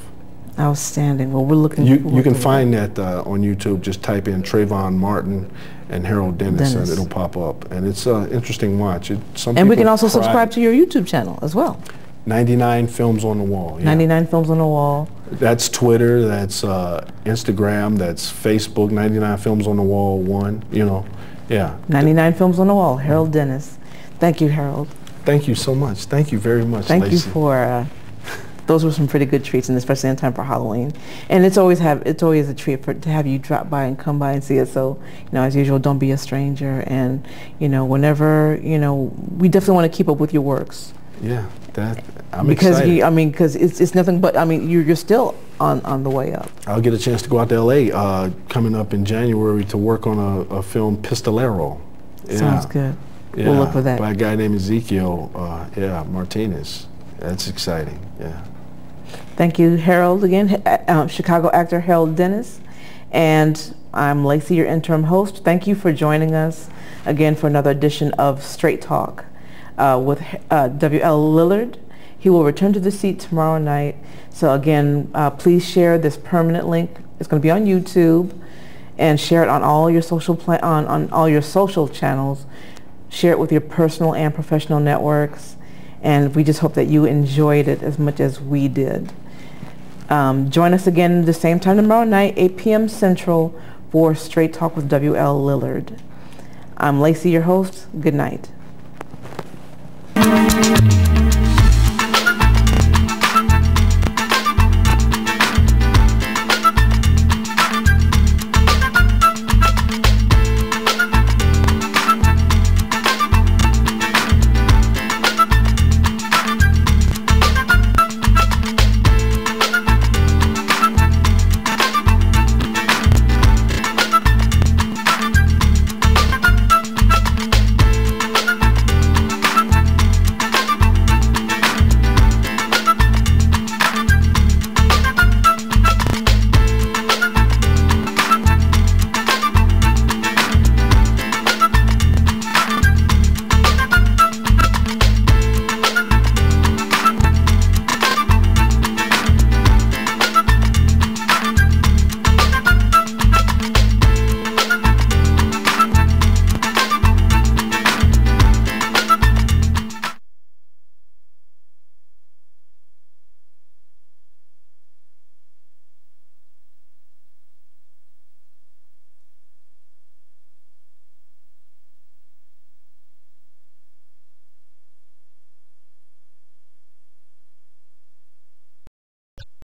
Outstanding. Well, we're looking. You can find that on YouTube. Just type in Trayvon Martin and Harold Dennis, and it'll pop up. And it's an interesting watch. And we can also subscribe to your YouTube channel as well. 99 Films on the Wall. 99 Films on the Wall. That's Twitter, that's Instagram, that's Facebook, 99 Films on the Wall 1, you know, 99 Films on the Wall, Harold Dennis. Thank you, Harold. Thank you so much. Thank you very much, Thank Lacey. you for, those were some pretty good treats, and especially in time for Halloween. And it's always a treat to have you drop by and come by and see us. So, you know, as usual, don't be a stranger. And, you know, whenever, you know, we definitely want to keep up with your works. Yeah, I'm excited. Because it's nothing but, you're still on the way up. I'll get a chance to go out to LA coming up in January to work on a film, Pistolero. Sounds good. We'll look for that. By a guy named Ezekiel, Martinez. That's exciting, Thank you, Harold, again, Chicago actor Harold Dennis. And I'm Lacey, your interim host. Thank you for joining us again for another edition of Straight Talk with W.L. Lillard. He will return to the seat tomorrow night. So again, please share this permanent link. It's going to be on YouTube, and share it on all your on all your social channels. Share it with your personal and professional networks. And we just hope that you enjoyed it as much as we did. Join us again the same time tomorrow night, 8 p.m. Central, for Straight Talk with W.L. Lillard. I'm Lacey, your host. Good night.